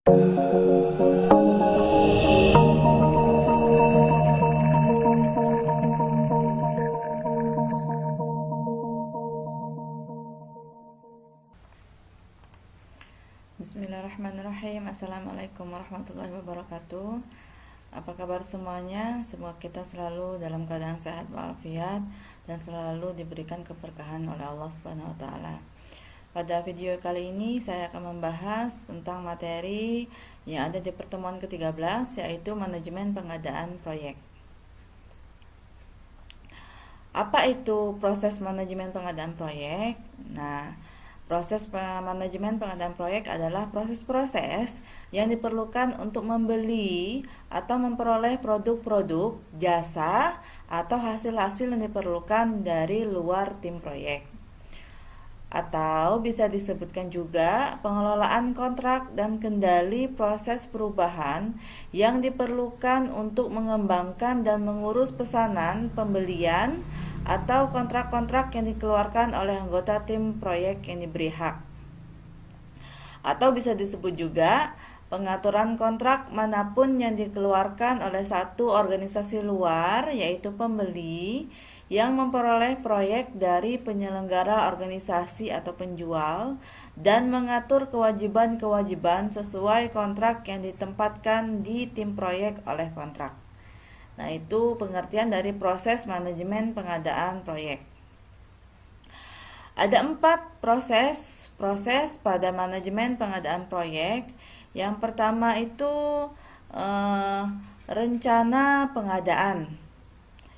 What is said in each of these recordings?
Bismillahirrahmanirrahim. Assalamualaikum warahmatullahi wabarakatuh. Apa kabar semuanya? Semoga kita selalu dalam keadaan sehat walafiat dan selalu diberikan keberkahan oleh Allah Subhanahu wa taala. Pada video kali ini saya akan membahas tentang materi yang ada di pertemuan ke-13, yaitu manajemen pengadaan proyek. Apa itu proses manajemen pengadaan proyek? Proses manajemen pengadaan proyek adalah proses-proses yang diperlukan untuk membeli atau memperoleh produk-produk, jasa, atau hasil-hasil yang diperlukan dari luar tim proyek. Atau bisa disebutkan juga pengelolaan kontrak dan kendali proses perubahan yang diperlukan untuk mengembangkan dan mengurus pesanan, pembelian, atau kontrak-kontrak yang dikeluarkan oleh anggota tim proyek yang diberi hak. Atau bisa disebut juga pengaturan kontrak manapun yang dikeluarkan oleh satu organisasi luar, yaitu pembeli, yang memperoleh proyek dari penyelenggara organisasi atau penjual dan mengatur kewajiban-kewajiban sesuai kontrak yang ditempatkan di tim proyek oleh kontrak. Itu pengertian dari proses manajemen pengadaan proyek. Ada 4 proses pada manajemen pengadaan proyek. Yang pertama itu rencana pengadaan.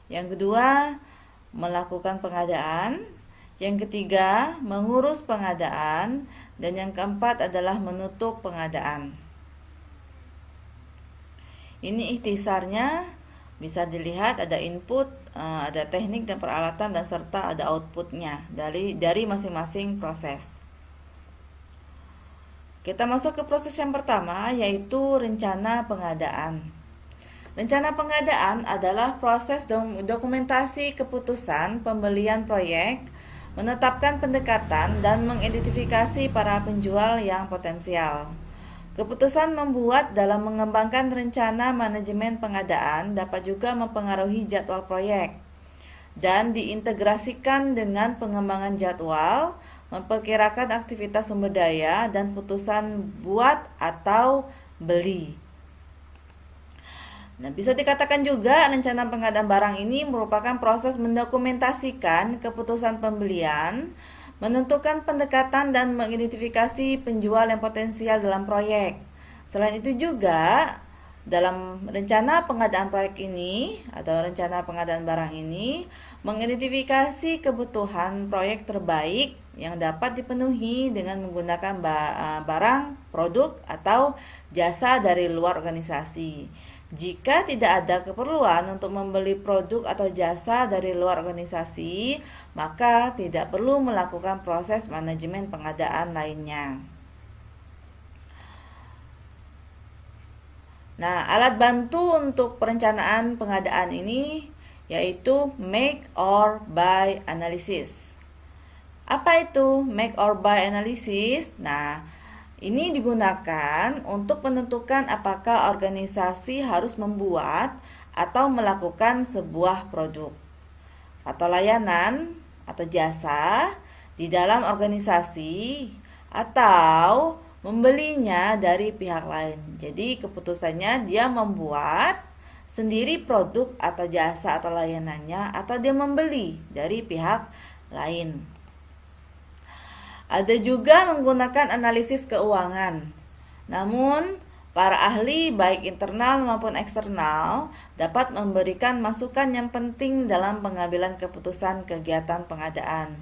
Yang kedua, melakukan pengadaan. Yang ketiga, mengurus pengadaan. Dan yang keempat adalah menutup pengadaan. Ini ikhtisarnya. Bisa dilihat ada input, ada teknik dan peralatan, dan serta ada outputnya dari masing-masing proses. Kita masuk ke proses yang pertama, yaitu rencana pengadaan. Rencana pengadaan adalah proses dokumentasi keputusan pembelian proyek, menetapkan pendekatan, dan mengidentifikasi para penjual yang potensial. Keputusan membuat dalam mengembangkan rencana manajemen pengadaan dapat juga mempengaruhi jadwal proyek dan diintegrasikan dengan pengembangan jadwal, memperkirakan aktivitas sumber daya, dan putusan buat atau beli. Bisa dikatakan juga rencana pengadaan barang ini merupakan proses mendokumentasikan keputusan pembelian, menentukan pendekatan dan mengidentifikasi penjual yang potensial dalam proyek. Selain itu juga dalam rencana pengadaan proyek ini atau rencana pengadaan barang ini mengidentifikasi kebutuhan proyek terbaik yang dapat dipenuhi dengan menggunakan barang, produk, atau jasa dari luar organisasi. Jika tidak ada keperluan untuk membeli produk atau jasa dari luar organisasi, maka tidak perlu melakukan proses manajemen pengadaan lainnya. Alat bantu untuk perencanaan pengadaan ini yaitu make or buy analysis. Apa itu make or buy analysis? Ini digunakan untuk menentukan apakah organisasi harus membuat atau melakukan sebuah produk atau layanan atau jasa di dalam organisasi atau membelinya dari pihak lain. Jadi keputusannya dia membuat sendiri produk atau jasa atau layanannya atau dia membeli dari pihak lain. Ada juga menggunakan analisis keuangan. Namun, para ahli baik internal maupun eksternal dapat memberikan masukan yang penting dalam pengambilan keputusan kegiatan pengadaan.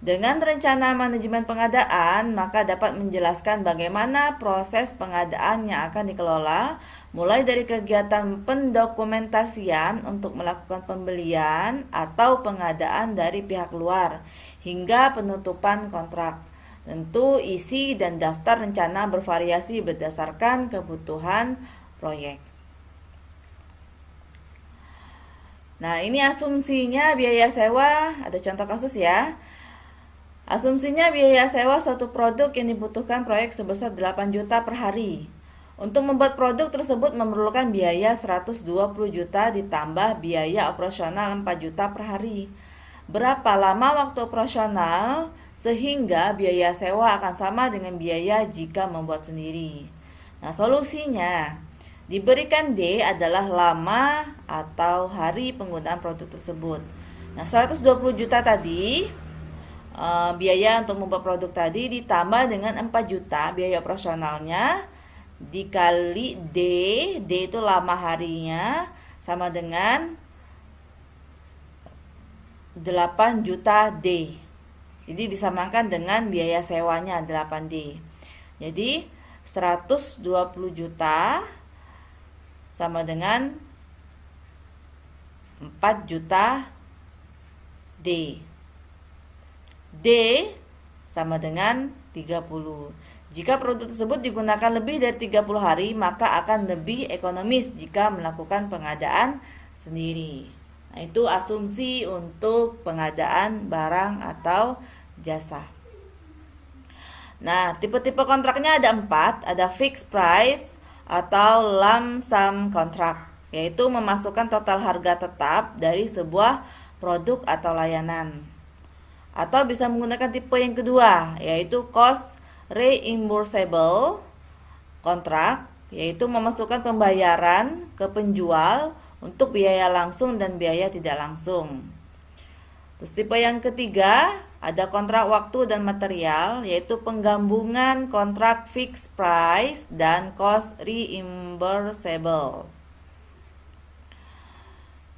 Dengan rencana manajemen pengadaan, maka dapat menjelaskan bagaimana proses pengadaan yang akan dikelola, mulai dari kegiatan pendokumentasian untuk melakukan pembelian atau pengadaan dari pihak luar, hingga penutupan kontrak. Tentu isi dan daftar rencana bervariasi berdasarkan kebutuhan proyek. Ini asumsinya biaya sewa, ada contoh kasus ya. Asumsinya biaya sewa suatu produk yang dibutuhkan proyek sebesar 8 juta per hari. Untuk membuat produk tersebut memerlukan biaya 120 juta ditambah biaya operasional 4 juta per hari. Berapa lama waktu operasional sehingga biaya sewa akan sama dengan biaya jika membuat sendiri? Nah, solusinya diberikan D adalah lama atau hari penggunaan produk tersebut. Nah, 120 juta tadi biaya untuk membuat produk tadi ditambah dengan 4 juta biaya operasionalnya dikali D itu lama harinya sama dengan 8 juta D. Jadi disamakan dengan biaya sewanya 8D. Jadi 120 juta sama dengan 4 juta D. D sama dengan 30. Jika produk tersebut digunakan lebih dari 30 hari, maka akan lebih ekonomis jika melakukan pengadaan sendiri. Nah, itu asumsi untuk pengadaan barang atau jasa. Nah, tipe-tipe kontraknya ada 4, ada fixed price atau lump sum contract, yaitu memasukkan total harga tetap dari sebuah produk atau layanan. Atau bisa menggunakan tipe yang kedua, yaitu cost reimbursable kontrak, yaitu memasukkan pembayaran ke penjual untuk biaya langsung dan biaya tidak langsung. Terus tipe yang ketiga ada kontrak waktu dan material, yaitu penggabungan kontrak fixed price dan cost reimbursable.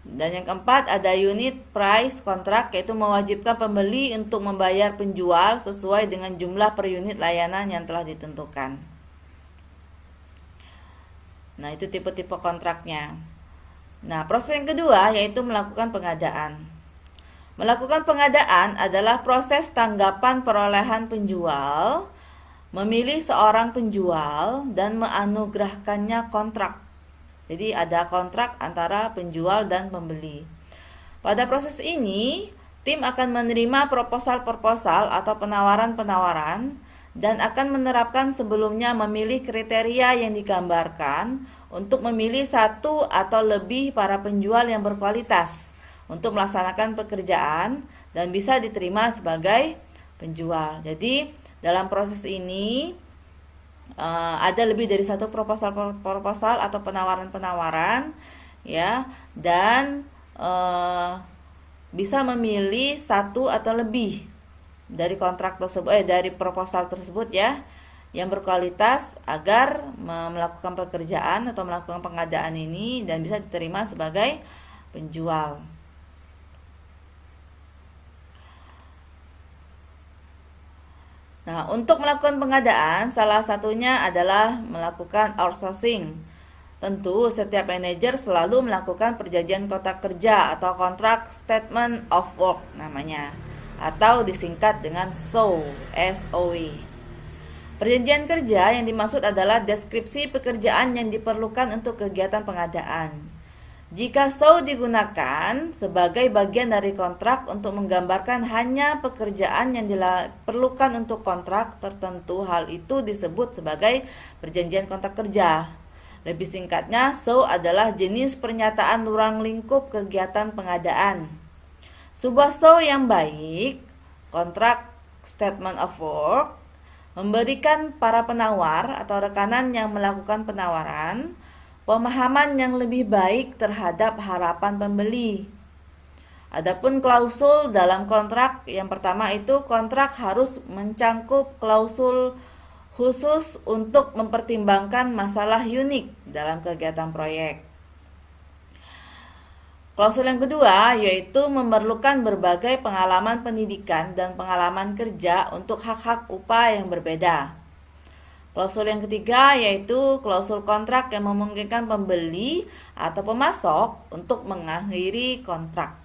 Dan yang keempat ada unit price kontrak, yaitu mewajibkan pembeli untuk membayar penjual sesuai dengan jumlah per unit layanan yang telah ditentukan. Nah, itu tipe-tipe kontraknya. Nah, proses yang kedua yaitu melakukan pengadaan. Melakukan pengadaan adalah proses tanggapan perolehan penjual, memilih seorang penjual dan menganugerahkannya kontrak. Jadi ada kontrak antara penjual dan pembeli. Pada proses ini, tim akan menerima proposal-proposal atau penawaran-penawaran dan akan menerapkan sebelumnya memilih kriteria yang digambarkan untuk memilih satu atau lebih para penjual yang berkualitas untuk melaksanakan pekerjaan dan bisa diterima sebagai penjual. Jadi, dalam proses ini ada lebih dari satu proposal atau penawaran-penawaran, ya, dan bisa memilih satu atau lebih dari kontrak tersebut, dari proposal tersebut, ya, yang berkualitas agar melakukan pekerjaan atau melakukan pengadaan ini dan bisa diterima sebagai penjual. Nah, untuk melakukan pengadaan, salah satunya adalah melakukan outsourcing. Tentu, setiap manajer selalu melakukan perjanjian kontrak kerja atau kontrak statement of work namanya, atau disingkat dengan SOW, SOW. Perjanjian kerja yang dimaksud adalah deskripsi pekerjaan yang diperlukan untuk kegiatan pengadaan. Jika SOW digunakan sebagai bagian dari kontrak untuk menggambarkan hanya pekerjaan yang diperlukan untuk kontrak tertentu, hal itu disebut sebagai perjanjian kontrak kerja. Lebih singkatnya, SOW adalah jenis pernyataan ruang lingkup kegiatan pengadaan. Sebuah SOW yang baik, kontrak statement of work, memberikan para penawar atau rekanan yang melakukan penawaran pemahaman yang lebih baik terhadap harapan pembeli. Adapun klausul dalam kontrak, yang pertama itu kontrak harus mencangkup klausul khusus untuk mempertimbangkan masalah unik dalam kegiatan proyek. Klausul yang kedua yaitu memerlukan berbagai pengalaman pendidikan dan pengalaman kerja untuk hak-hak upah yang berbeda. Klausul yang ketiga yaitu klausul kontrak yang memungkinkan pembeli atau pemasok untuk mengakhiri kontrak.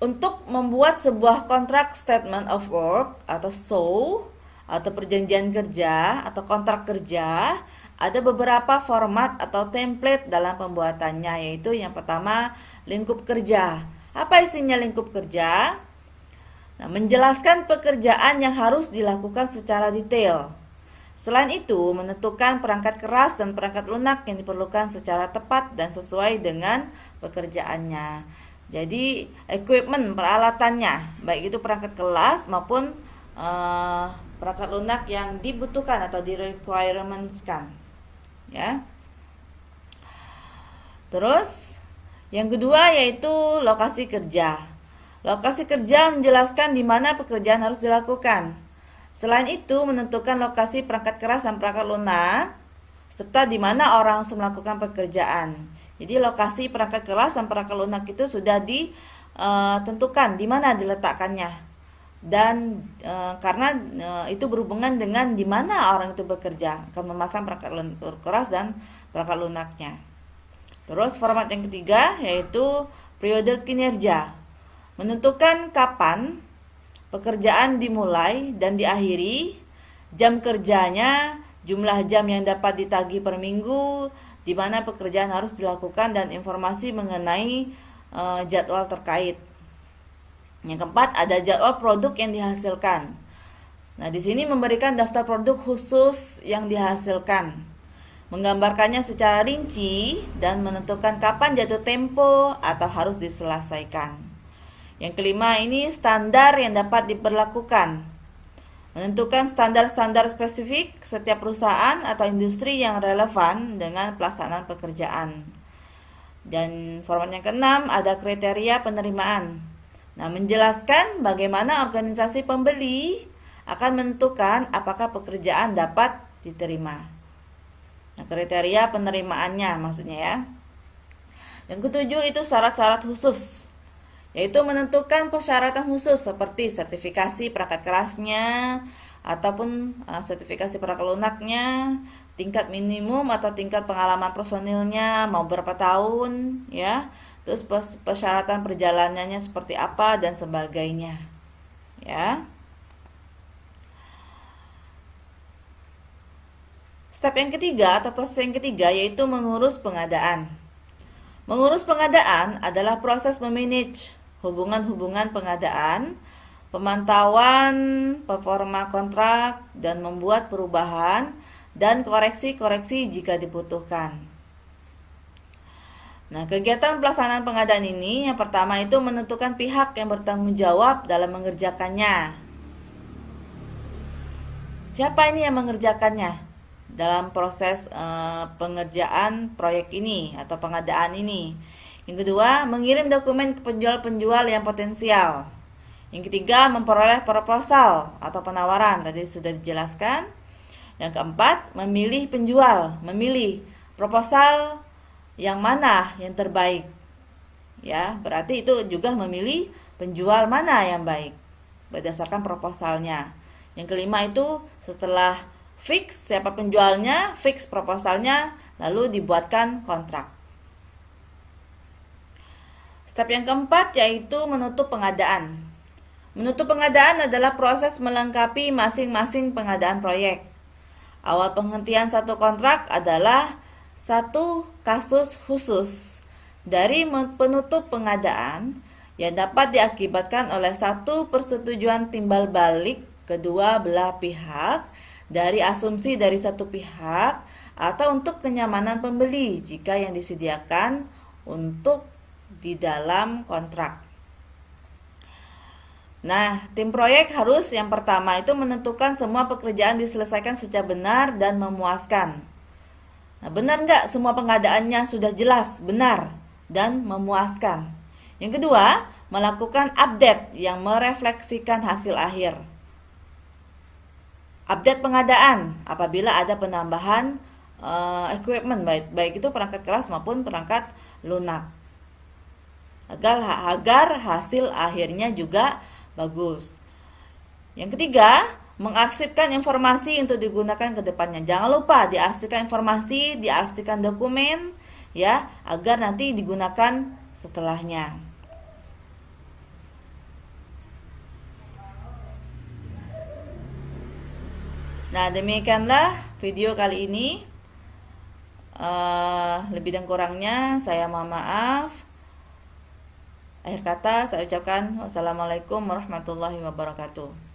Untuk membuat sebuah kontrak statement of work atau SOW atau perjanjian kerja atau kontrak kerja, ada beberapa format atau template dalam pembuatannya, yaitu yang pertama lingkup kerja. Apa isinya lingkup kerja? Nah, menjelaskan pekerjaan yang harus dilakukan secara detail. Selain itu, menentukan perangkat keras dan perangkat lunak yang diperlukan secara tepat dan sesuai dengan pekerjaannya. Jadi, equipment, peralatannya, baik itu perangkat keras maupun perangkat lunak yang dibutuhkan atau di-requirementskan. Ya. Terus, yang kedua yaitu lokasi kerja. Lokasi kerja menjelaskan di mana pekerjaan harus dilakukan. Selain itu, menentukan lokasi perangkat keras dan perangkat lunak, serta di mana orang harus melakukan pekerjaan. Jadi, lokasi perangkat keras dan perangkat lunak itu sudah ditentukan di mana diletakkannya. Dan karena itu berhubungan dengan di mana orang itu bekerja, akan memasang perangkat keras dan perangkat lunaknya. Terus, format yang ketiga yaitu periode kinerja. Menentukan kapan pekerjaan dimulai dan diakhiri, jam kerjanya, jumlah jam yang dapat ditagih per minggu, di mana pekerjaan harus dilakukan, dan informasi mengenai jadwal terkait. Yang keempat, ada jadwal produk yang dihasilkan. Nah, di sini memberikan daftar produk khusus yang dihasilkan, menggambarkannya secara rinci, dan menentukan kapan jatuh tempo atau harus diselesaikan. Yang kelima, ini standar yang dapat diberlakukan. Menentukan standar-standar spesifik setiap perusahaan atau industri yang relevan dengan pelaksanaan pekerjaan. Dan format yang keenam, ada kriteria penerimaan. Nah, menjelaskan bagaimana organisasi pembeli akan menentukan apakah pekerjaan dapat diterima. Nah, kriteria penerimaannya maksudnya ya. Yang ketujuh itu syarat-syarat khusus, yaitu menentukan persyaratan khusus seperti sertifikasi perangkat kerasnya ataupun sertifikasi perangkat lunaknya, tingkat minimum atau tingkat pengalaman personilnya mau berapa tahun ya, terus persyaratan perjalanannya seperti apa dan sebagainya ya. Step yang ketiga atau proses yang ketiga yaitu mengurus pengadaan. Mengurus pengadaan adalah proses memanage hubungan-hubungan pengadaan, pemantauan performa kontrak, dan membuat perubahan dan koreksi-koreksi jika dibutuhkan. Nah, kegiatan pelaksanaan pengadaan ini yang pertama itu menentukan pihak yang bertanggung jawab dalam mengerjakannya. Siapa ini yang mengerjakannya dalam proses pengerjaan proyek ini atau pengadaan ini? Yang kedua, mengirim dokumen ke penjual-penjual yang potensial. Yang ketiga, memperoleh proposal atau penawaran, tadi sudah dijelaskan. Yang keempat, memilih penjual, memilih proposal yang mana yang terbaik. Ya, berarti itu juga memilih penjual mana yang baik berdasarkan proposalnya. Yang kelima itu setelah fix siapa penjualnya, fix proposalnya, lalu dibuatkan kontrak. Step yang keempat yaitu menutup pengadaan. Menutup pengadaan adalah proses melengkapi masing-masing pengadaan proyek. Awal penghentian satu kontrak adalah satu kasus khusus dari penutup pengadaan yang dapat diakibatkan oleh satu persetujuan timbal balik kedua belah pihak, dari asumsi dari satu pihak, atau untuk kenyamanan pembeli jika yang disediakan untuk di dalam kontrak. Nah, tim proyek harus yang pertama itu menentukan semua pekerjaan diselesaikan secara benar dan memuaskan. Nah, benar nggak semua pengadaannya sudah jelas, benar, dan memuaskan. Yang kedua, melakukan update yang merefleksikan hasil akhir. Update pengadaan apabila ada penambahan equipment, baik itu perangkat keras maupun perangkat lunak. Agar hasil akhirnya juga bagus. Yang ketiga, mengarsipkan informasi untuk digunakan ke depannya. Jangan lupa diarsipkan informasi, diarsipkan dokumen ya, agar nanti digunakan setelahnya. Nah, demikianlah video kali ini. Lebih dan kurangnya saya mohon maaf. Akhir kata saya ucapkan wassalamualaikum warahmatullahi wabarakatuh.